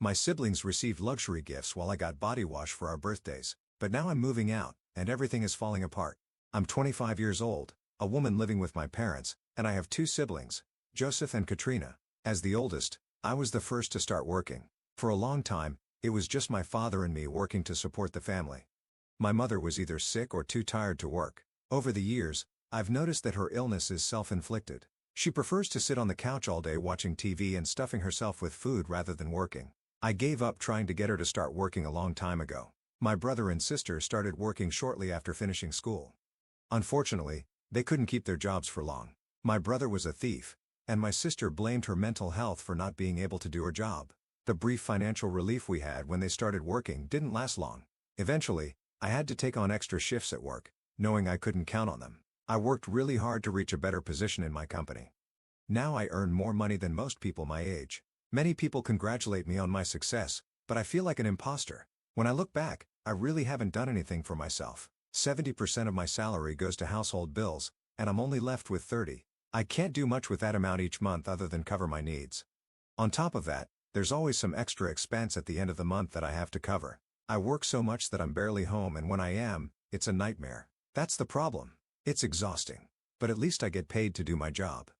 My siblings received luxury gifts while I got body wash for our birthdays, but now I'm moving out, and everything is falling apart. I'm 25 years old, a woman living with my parents, and I have two siblings, Joseph and Katrina. As the oldest, I was the first to start working. For a long time, it was just my father and me working to support the family. My mother was either sick or too tired to work. Over the years, I've noticed that her illness is self-inflicted. She prefers to sit on the couch all day watching TV and stuffing herself with food rather than working. I gave up trying to get her to start working a long time ago. My brother and sister started working shortly after finishing school. Unfortunately, they couldn't keep their jobs for long. My brother was a thief, and my sister blamed her mental health for not being able to do her job. The brief financial relief we had when they started working didn't last long. Eventually, I had to take on extra shifts at work, knowing I couldn't count on them. I worked really hard to reach a better position in my company. Now I earn more money than most people my age. Many people congratulate me on my success, but I feel like an imposter. When I look back, I really haven't done anything for myself. 70% of my salary goes to household bills, and I'm only left with 30. I can't do much with that amount each month other than cover my needs. On top of that, there's always some extra expense at the end of the month that I have to cover. I work so much that I'm barely home, and when I am, it's a nightmare. That's the problem. It's exhausting. But at least I get paid to do my job.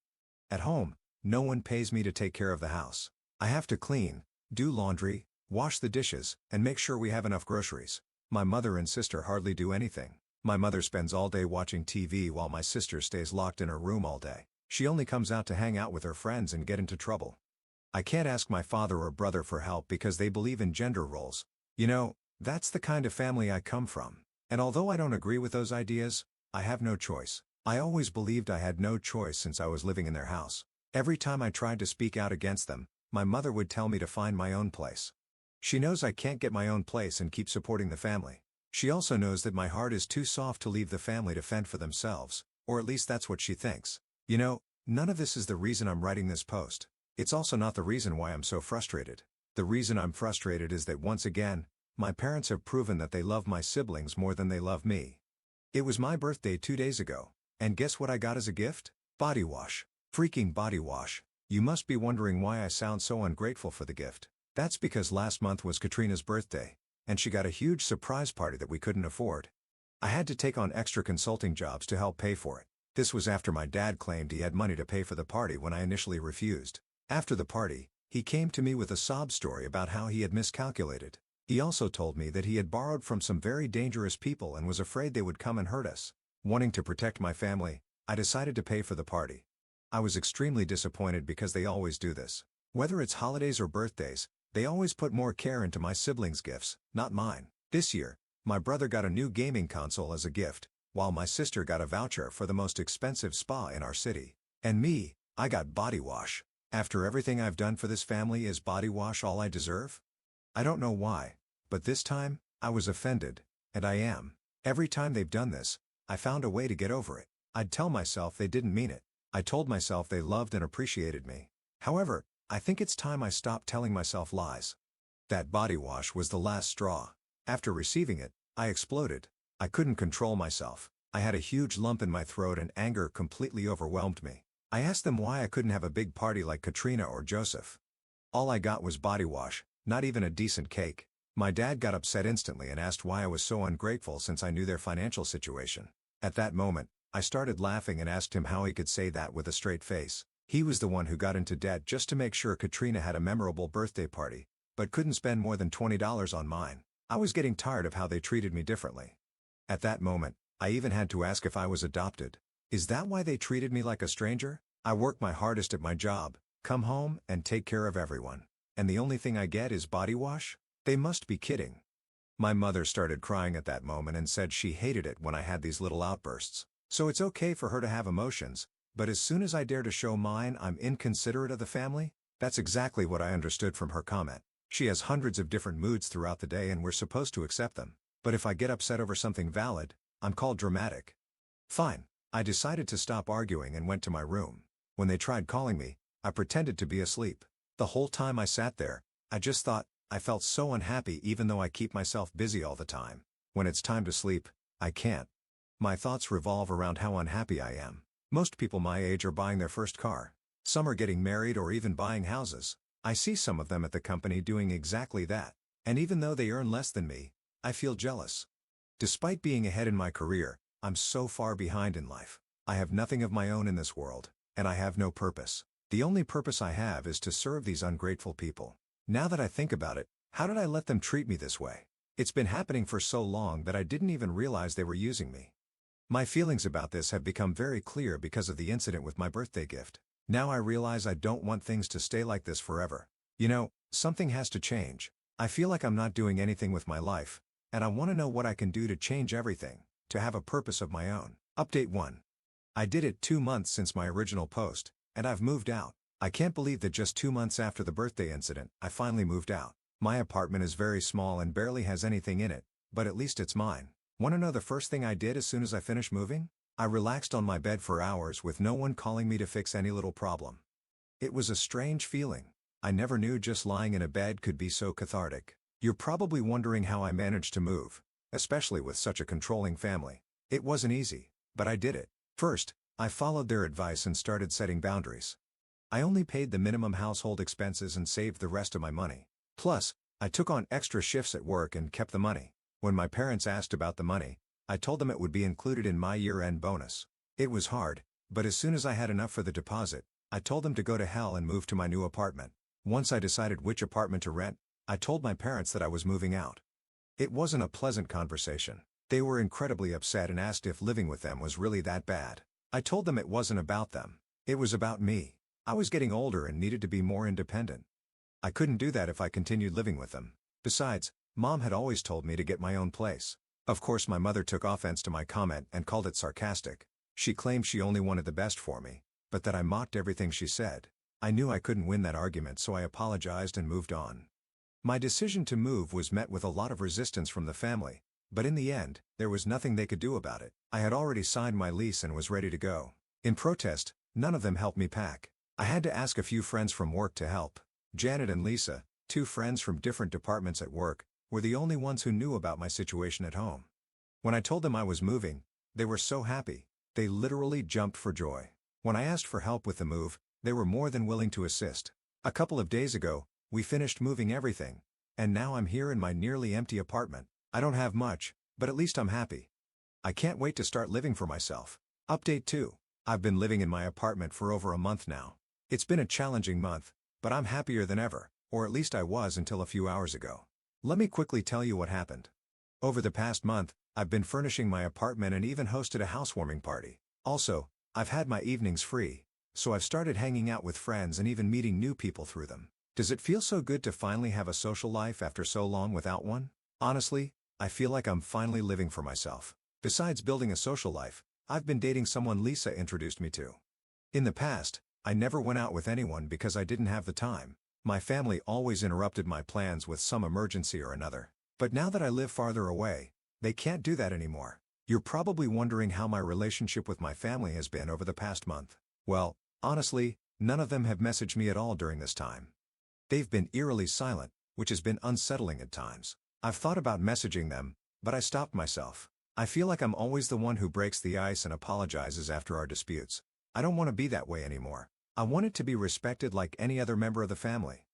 At home, no one pays me to take care of the house. I have to clean, do laundry, wash the dishes, and make sure we have enough groceries. My mother and sister hardly do anything. My mother spends all day watching TV while my sister stays locked in her room all day. She only comes out to hang out with her friends and get into trouble. I can't ask my father or brother for help because they believe in gender roles. You know, that's the kind of family I come from. And although I don't agree with those ideas, I have no choice. I always believed I had no choice since I was living in their house. Every time I tried to speak out against them, my mother would tell me to find my own place. She knows I can't get my own place and keep supporting the family. She also knows that my heart is too soft to leave the family to fend for themselves, or at least that's what she thinks. You know, none of this is the reason I'm writing this post. It's also not the reason why I'm so frustrated. The reason I'm frustrated is that once again, my parents have proven that they love my siblings more than they love me. It was my birthday 2 days ago, and guess what I got as a gift? Body wash. Freaking body wash. You must be wondering why I sound so ungrateful for the gift. That's because last month was Katrina's birthday, and she got a huge surprise party that we couldn't afford. I had to take on extra consulting jobs to help pay for it. This was after my dad claimed he had money to pay for the party when I initially refused. After the party, he came to me with a sob story about how he had miscalculated. He also told me that he had borrowed from some very dangerous people and was afraid they would come and hurt us. Wanting to protect my family, I decided to pay for the party. I was extremely disappointed because they always do this. Whether it's holidays or birthdays, they always put more care into my siblings' gifts, not mine. This year, my brother got a new gaming console as a gift, while my sister got a voucher for the most expensive spa in our city. And me, I got body wash. After everything I've done for this family, is body wash all I deserve? I don't know why, but this time, I was offended, and I am. Every time they've done this, I found a way to get over it. I'd tell myself they didn't mean it. I told myself they loved and appreciated me. However, I think it's time I stopped telling myself lies. That body wash was the last straw. After receiving it, I exploded. I couldn't control myself. I had a huge lump in my throat and anger completely overwhelmed me. I asked them why I couldn't have a big party like Katrina or Joseph. All I got was body wash, not even a decent cake. My dad got upset instantly and asked why I was so ungrateful since I knew their financial situation. At that moment, I started laughing and asked him how he could say that with a straight face. He was the one who got into debt just to make sure Katrina had a memorable birthday party, but couldn't spend more than $20 on mine. I was getting tired of how they treated me differently. At that moment, I even had to ask if I was adopted. Is that why they treated me like a stranger? I work my hardest at my job, come home, and take care of everyone. And the only thing I get is body wash? They must be kidding. My mother started crying at that moment and said she hated it when I had these little outbursts. So it's okay for her to have emotions, but as soon as I dare to show mine, I'm inconsiderate of the family? That's exactly what I understood from her comment. She has hundreds of different moods throughout the day and we're supposed to accept them. But if I get upset over something valid, I'm called dramatic. Fine. I decided to stop arguing and went to my room. When they tried calling me, I pretended to be asleep. The whole time I sat there, I just thought, I felt so unhappy even though I keep myself busy all the time. When it's time to sleep, I can't. My thoughts revolve around how unhappy I am. Most people my age are buying their first car. Some are getting married or even buying houses. I see some of them at the company doing exactly that, and even though they earn less than me, I feel jealous. Despite being ahead in my career, I'm so far behind in life. I have nothing of my own in this world, and I have no purpose. The only purpose I have is to serve these ungrateful people. Now that I think about it, how did I let them treat me this way? It's been happening for so long that I didn't even realize they were using me. My feelings about this have become very clear because of the incident with my birthday gift. Now I realize I don't want things to stay like this forever. You know, something has to change. I feel like I'm not doing anything with my life, and I want to know what I can do to change everything, to have a purpose of my own. Update 1. I did it 2 months since my original post, and I've moved out. I can't believe that just 2 months after the birthday incident, I finally moved out. My apartment is very small and barely has anything in it, but at least it's mine. Want to know the first thing I did as soon as I finished moving? I relaxed on my bed for hours with no one calling me to fix any little problem. It was a strange feeling. I never knew just lying in a bed could be so cathartic. You're probably wondering how I managed to move, especially with such a controlling family. It wasn't easy, but I did it. First, I followed their advice and started setting boundaries. I only paid the minimum household expenses and saved the rest of my money. Plus, I took on extra shifts at work and kept the money. When my parents asked about the money, I told them it would be included in my year-end bonus. It was hard, but as soon as I had enough for the deposit, I told them to go to hell and move to my new apartment. Once I decided which apartment to rent, I told my parents that I was moving out. It wasn't a pleasant conversation. They were incredibly upset and asked if living with them was really that bad. I told them it wasn't about them. It was about me. I was getting older and needed to be more independent. I couldn't do that if I continued living with them. Besides, Mom had always told me to get my own place. Of course, my mother took offense to my comment and called it sarcastic. She claimed she only wanted the best for me, but that I mocked everything she said. I knew I couldn't win that argument, so I apologized and moved on. My decision to move was met with a lot of resistance from the family, but in the end, there was nothing they could do about it. I had already signed my lease and was ready to go. In protest, none of them helped me pack. I had to ask a few friends from work to help. Janet and Lisa, 2 friends from different departments at work, were the only ones who knew about my situation at home. When I told them I was moving, they were so happy. They literally jumped for joy. When I asked for help with the move, they were more than willing to assist. A couple of days ago, we finished moving everything, and now I'm here in my nearly empty apartment. I don't have much, but at least I'm happy. I can't wait to start living for myself. Update 2. I've been living in my apartment for over a month now. It's been a challenging month, but I'm happier than ever, or at least I was until a few hours ago. Let me quickly tell you what happened. Over the past month, I've been furnishing my apartment and even hosted a housewarming party. Also, I've had my evenings free, so I've started hanging out with friends and even meeting new people through them. Does it feel so good to finally have a social life after so long without one? Honestly, I feel like I'm finally living for myself. Besides building a social life, I've been dating someone Lisa introduced me to. In the past, I never went out with anyone because I didn't have the time. My family always interrupted my plans with some emergency or another. But now that I live farther away, they can't do that anymore. You're probably wondering how my relationship with my family has been over the past month. Well, honestly, none of them have messaged me at all during this time. They've been eerily silent, which has been unsettling at times. I've thought about messaging them, but I stopped myself. I feel like I'm always the one who breaks the ice and apologizes after our disputes. I don't want to be that way anymore. I want it to be respected like any other member of the family.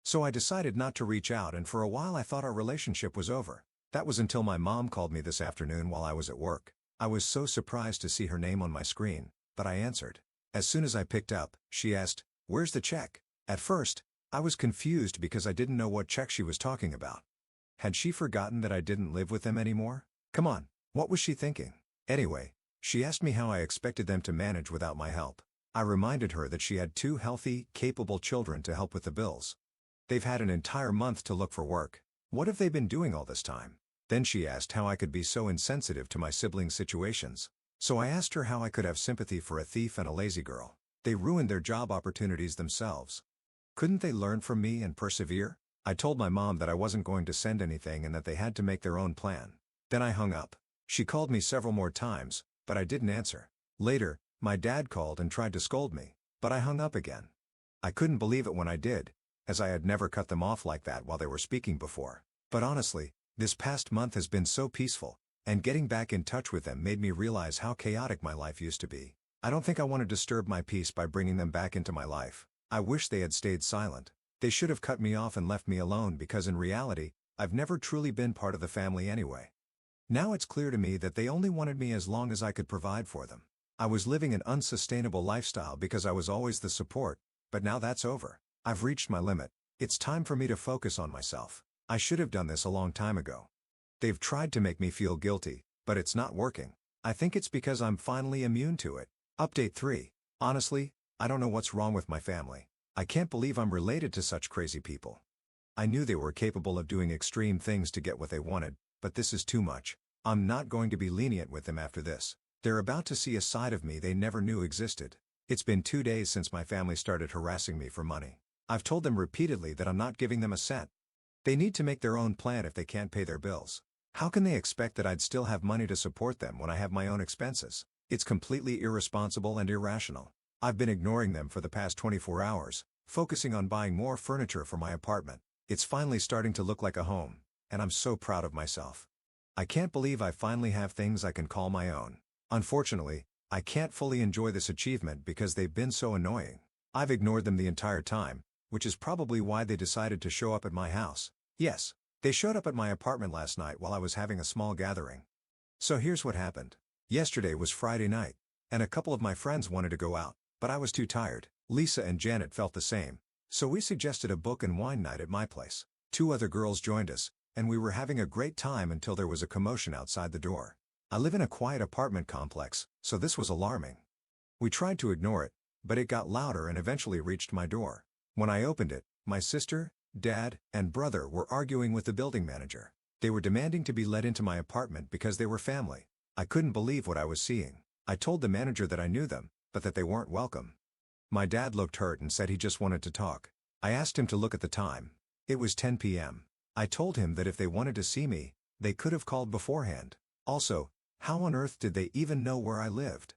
So I decided not to reach out, and for a while I thought our relationship was over. That was until my mom called me this afternoon while I was at work. I was so surprised to see her name on my screen, but I answered. As soon as I picked up, she asked, "Where's the check?" At first, I was confused because I didn't know what check she was talking about. Had she forgotten that I didn't live with them anymore? Come on, what was she thinking? Anyway, she asked me how I expected them to manage without my help. I reminded her that she had 2 healthy, capable children to help with the bills. They've had an entire month to look for work. What have they been doing all this time? Then she asked how I could be so insensitive to my siblings' situations. So I asked her how I could have sympathy for a thief and a lazy girl. They ruined their job opportunities themselves. Couldn't they learn from me and persevere? I told my mom that I wasn't going to send anything and that they had to make their own plan. Then I hung up. She called me several more times, but I didn't answer. Later, my dad called and tried to scold me, but I hung up again. I couldn't believe it when I did, as I had never cut them off like that while they were speaking before. But honestly, this past month has been so peaceful, and getting back in touch with them made me realize how chaotic my life used to be. I don't think I want to disturb my peace by bringing them back into my life. I wish they had stayed silent. They should have cut me off and left me alone because in reality, I've never truly been part of the family anyway. Now it's clear to me that they only wanted me as long as I could provide for them. I was living an unsustainable lifestyle because I was always the support, but now that's over. I've reached my limit. It's time for me to focus on myself. I should have done this a long time ago. They've tried to make me feel guilty, but it's not working. I think it's because I'm finally immune to it. Update 3. Honestly, I don't know what's wrong with my family. I can't believe I'm related to such crazy people. I knew they were capable of doing extreme things to get what they wanted, but this is too much. I'm not going to be lenient with them after this. They're about to see a side of me they never knew existed. It's been 2 days since my family started harassing me for money. I've told them repeatedly that I'm not giving them a cent. They need to make their own plan if they can't pay their bills. How can they expect that I'd still have money to support them when I have my own expenses? It's completely irresponsible and irrational. I've been ignoring them for the past 24 hours, focusing on buying more furniture for my apartment. It's finally starting to look like a home, and I'm so proud of myself. I can't believe I finally have things I can call my own. Unfortunately, I can't fully enjoy this achievement because they've been so annoying. I've ignored them the entire time, which is probably why they decided to show up at my house. Yes, they showed up at my apartment last night while I was having a small gathering. So here's what happened. Yesterday was Friday night, and a couple of my friends wanted to go out, but I was too tired. Lisa and Janet felt the same, so we suggested a book and wine night at my place. 2 other girls joined us, and we were having a great time until there was a commotion outside the door. I live in a quiet apartment complex, so this was alarming. We tried to ignore it, but it got louder and eventually reached my door. When I opened it, my sister, dad, and brother were arguing with the building manager. They were demanding to be let into my apartment because they were family. I couldn't believe what I was seeing. I told the manager that I knew them, but that they weren't welcome. My dad looked hurt and said he just wanted to talk. I asked him to look at the time. It was 10 p.m. I told him that if they wanted to see me, they could have called beforehand. Also, how on earth did they even know where I lived?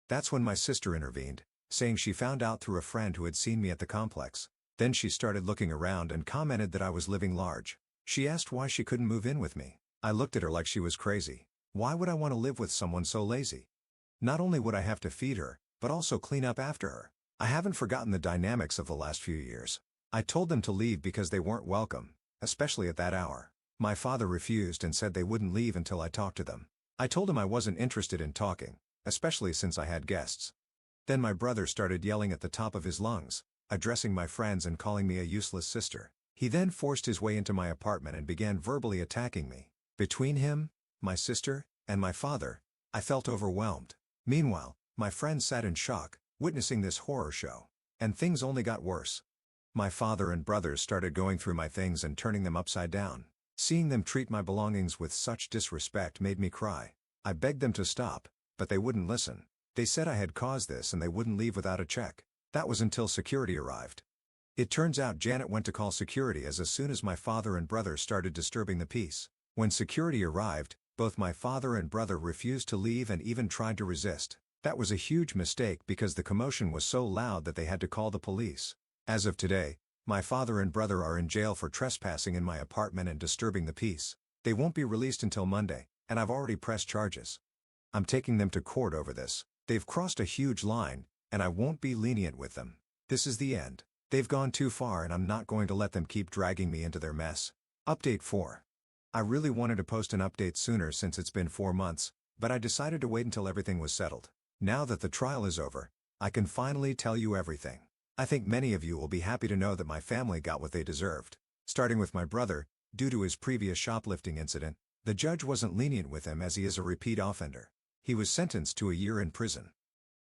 That's when my sister intervened, saying she found out through a friend who had seen me at the complex. Then she started looking around and commented that I was living large. She asked why she couldn't move in with me. I looked at her like she was crazy. Why would I want to live with someone so lazy? Not only would I have to feed her, but also clean up after her. I haven't forgotten the dynamics of the last few years. I told them to leave because they weren't welcome, especially at that hour. My father refused and said they wouldn't leave until I talked to them. I told him I wasn't interested in talking, especially since I had guests. Then my brother started yelling at the top of his lungs, addressing my friends and calling me a useless sister. He then forced his way into my apartment and began verbally attacking me. Between him, my sister, and my father, I felt overwhelmed. Meanwhile, my friends sat in shock, witnessing this horror show. And things only got worse. My father and brothers started going through my things and turning them upside down. Seeing them treat my belongings with such disrespect made me cry. I begged them to stop, but they wouldn't listen. They said I had caused this and they wouldn't leave without a check. That was until security arrived. It turns out Janet went to call security as soon as my father and brother started disturbing the peace. When security arrived, both my father and brother refused to leave and even tried to resist. That was a huge mistake because the commotion was so loud that they had to call the police. As of today, my father and brother are in jail for trespassing in my apartment and disturbing the peace. They won't be released until Monday, and I've already pressed charges. I'm taking them to court over this. They've crossed a huge line, and I won't be lenient with them. This is the end. They've gone too far and I'm not going to let them keep dragging me into their mess. Update 4. I really wanted to post an update sooner since it's been 4 months, but I decided to wait until everything was settled. Now that the trial is over, I can finally tell you everything. I think many of you will be happy to know that my family got what they deserved. Starting with my brother, due to his previous shoplifting incident, the judge wasn't lenient with him as he is a repeat offender. He was sentenced to a year in prison.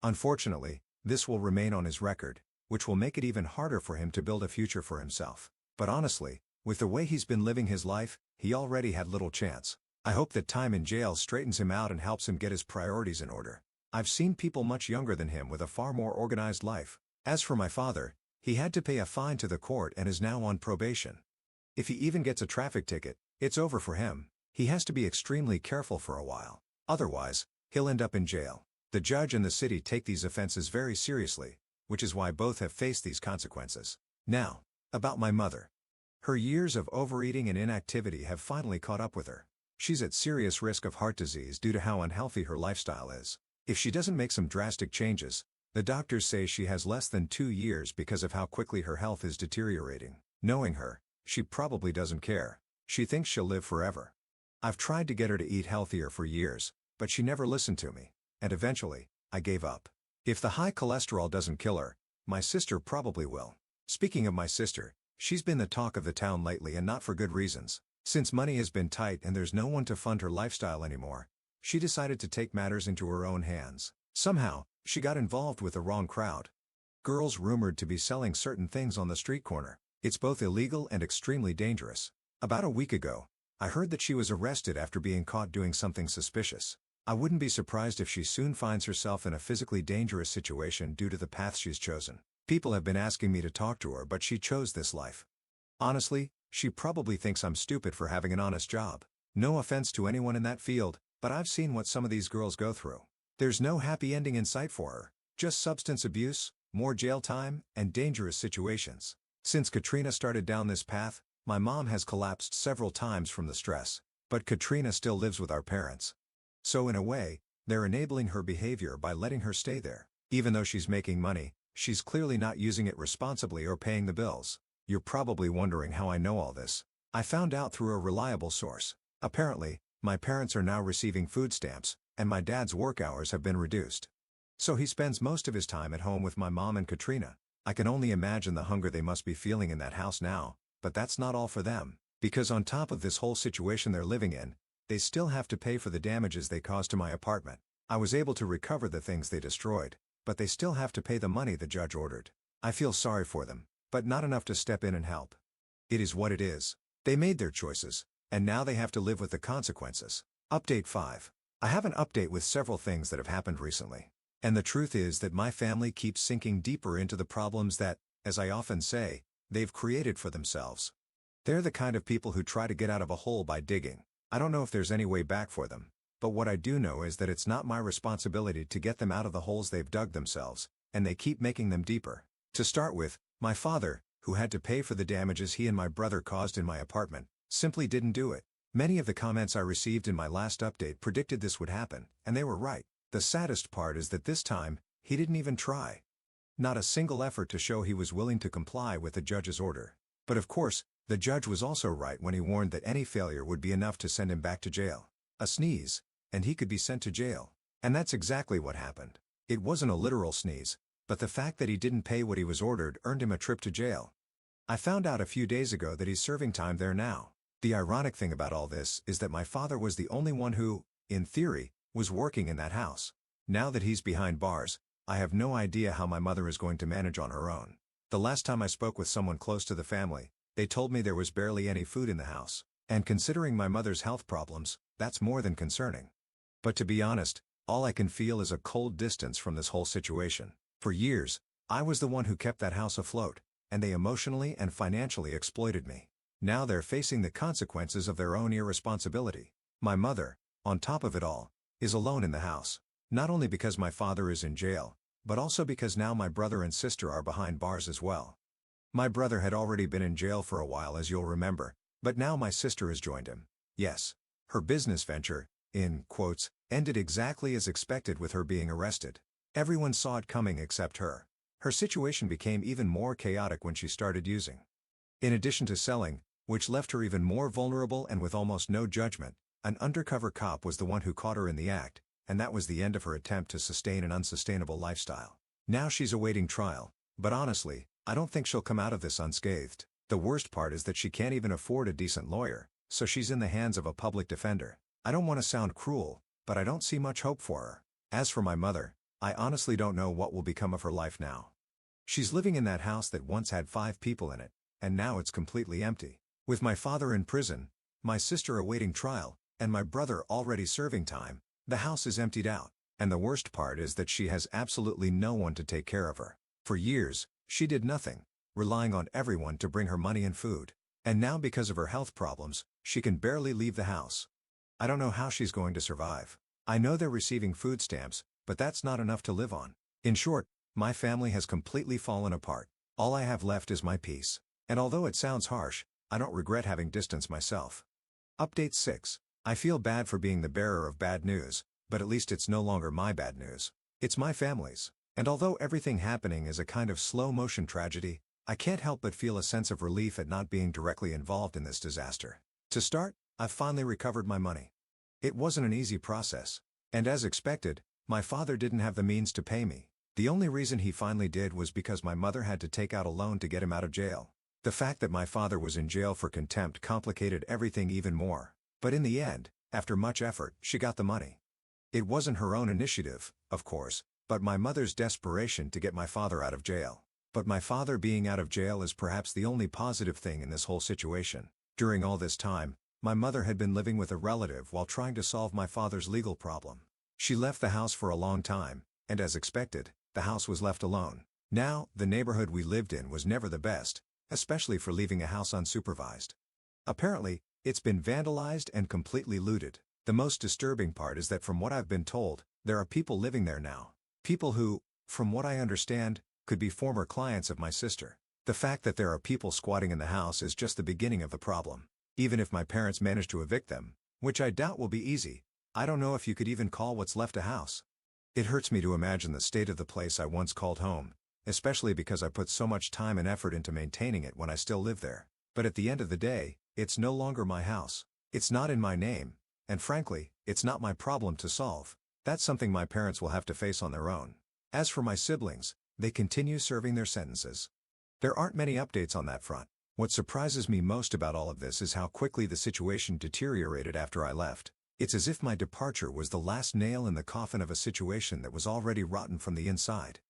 Unfortunately, this will remain on his record, which will make it even harder for him to build a future for himself. But honestly, with the way he's been living his life, he already had little chance. I hope that time in jail straightens him out and helps him get his priorities in order. I've seen people much younger than him with a far more organized life. As for my father, he had to pay a fine to the court and is now on probation. If he even gets a traffic ticket, it's over for him. He has to be extremely careful for a while. Otherwise, he'll end up in jail. The judge and the city take these offenses very seriously, which is why both have faced these consequences. Now, about my mother. Her years of overeating and inactivity have finally caught up with her. She's at serious risk of heart disease due to how unhealthy her lifestyle is. If she doesn't make some drastic changes, the doctors say she has less than 2 years because of how quickly her health is deteriorating. Knowing her, she probably doesn't care. She thinks she'll live forever. I've tried to get her to eat healthier for years, but she never listened to me, and eventually, I gave up. If the high cholesterol doesn't kill her, my sister probably will. Speaking of my sister, she's been the talk of the town lately, and not for good reasons. Since money has been tight and there's no one to fund her lifestyle anymore, she decided to take matters into her own hands. Somehow, she got involved with the wrong crowd. Girls rumored to be selling certain things on the street corner. It's both illegal and extremely dangerous. About a week ago, I heard that she was arrested after being caught doing something suspicious. I wouldn't be surprised if she soon finds herself in a physically dangerous situation due to the path she's chosen. People have been asking me to talk to her, but she chose this life. Honestly, she probably thinks I'm stupid for having an honest job. No offense to anyone in that field, but I've seen what some of these girls go through. There's no happy ending in sight for her, just substance abuse, more jail time, and dangerous situations. Since Katrina started down this path, my mom has collapsed several times from the stress, but Katrina still lives with our parents. So in a way, they're enabling her behavior by letting her stay there. Even though she's making money, she's clearly not using it responsibly or paying the bills. You're probably wondering how I know all this. I found out through a reliable source. Apparently, my parents are now receiving food stamps, and my dad's work hours have been reduced. So he spends most of his time at home with my mom and Katrina. I can only imagine the hunger they must be feeling in that house now, but that's not all for them. Because on top of this whole situation they're living in, they still have to pay for the damages they caused to my apartment. I was able to recover the things they destroyed, but they still have to pay the money the judge ordered. I feel sorry for them, but not enough to step in and help. It is what it is. They made their choices, and now they have to live with the consequences. Update 5. I have an update with several things that have happened recently. And the truth is that my family keeps sinking deeper into the problems that, as I often say, they've created for themselves. They're the kind of people who try to get out of a hole by digging. I don't know if there's any way back for them, but what I do know is that it's not my responsibility to get them out of the holes they've dug themselves, and they keep making them deeper. To start with, my father, who had to pay for the damages he and my brother caused in my apartment, simply didn't do it. Many of the comments I received in my last update predicted this would happen, and they were right. The saddest part is that this time, he didn't even try. Not a single effort to show he was willing to comply with the judge's order. But of course, the judge was also right when he warned that any failure would be enough to send him back to jail. A sneeze, and he could be sent to jail. And that's exactly what happened. It wasn't a literal sneeze, but the fact that he didn't pay what he was ordered earned him a trip to jail. I found out a few days ago that he's serving time there now. The ironic thing about all this is that my father was the only one who, in theory, was working in that house. Now that he's behind bars, I have no idea how my mother is going to manage on her own. The last time I spoke with someone close to the family, they told me there was barely any food in the house. And considering my mother's health problems, that's more than concerning. But to be honest, all I can feel is a cold distance from this whole situation. For years, I was the one who kept that house afloat, and they emotionally and financially exploited me. Now they're facing the consequences of their own irresponsibility. My mother, on top of it all, is alone in the house. Not only because my father is in jail, but also because now my brother and sister are behind bars as well. My brother had already been in jail for a while, as you'll remember, but now my sister has joined him. Yes, her business venture, in quotes, ended exactly as expected with her being arrested. Everyone saw it coming except her. Her situation became even more chaotic when she started using. In addition to selling, which left her even more vulnerable and with almost no judgment, an undercover cop was the one who caught her in the act, and that was the end of her attempt to sustain an unsustainable lifestyle. Now she's awaiting trial, but honestly, I don't think she'll come out of this unscathed. The worst part is that she can't even afford a decent lawyer, so she's in the hands of a public defender. I don't want to sound cruel, but I don't see much hope for her. As for my mother, I honestly don't know what will become of her life now. She's living in that house that once had 5 people in it, and now it's completely empty. With my father in prison, my sister awaiting trial, and my brother already serving time, the house is emptied out, and the worst part is that she has absolutely no one to take care of her. For years, she did nothing, relying on everyone to bring her money and food. And now because of her health problems, she can barely leave the house. I don't know how she's going to survive. I know they're receiving food stamps, but that's not enough to live on. In short, my family has completely fallen apart. All I have left is my peace. And although it sounds harsh, I don't regret having distanced myself. Update 6. I feel bad for being the bearer of bad news, but at least it's no longer my bad news. It's my family's. And although everything happening is a kind of slow-motion tragedy, I can't help but feel a sense of relief at not being directly involved in this disaster. To start, I've finally recovered my money. It wasn't an easy process. And as expected, my father didn't have the means to pay me. The only reason he finally did was because my mother had to take out a loan to get him out of jail. The fact that my father was in jail for contempt complicated everything even more. But in the end, after much effort, she got the money. It wasn't her own initiative, of course, but my mother's desperation to get my father out of jail. But my father being out of jail is perhaps the only positive thing in this whole situation. During all this time, my mother had been living with a relative while trying to solve my father's legal problem. She left the house for a long time, and as expected, the house was left alone. Now, the neighborhood we lived in was never the best, especially for leaving a house unsupervised. Apparently, it's been vandalized and completely looted. The most disturbing part is that from what I've been told, there are people living there now. People who, from what I understand, could be former clients of my sister. The fact that there are people squatting in the house is just the beginning of the problem. Even if my parents manage to evict them, which I doubt will be easy, I don't know if you could even call what's left a house. It hurts me to imagine the state of the place I once called home, especially because I put so much time and effort into maintaining it when I still live there. But at the end of the day, it's no longer my house. It's not in my name, and frankly, it's not my problem to solve. That's something my parents will have to face on their own. As for my siblings, they continue serving their sentences. There aren't many updates on that front. What surprises me most about all of this is how quickly the situation deteriorated after I left. It's as if my departure was the last nail in the coffin of a situation that was already rotten from the inside.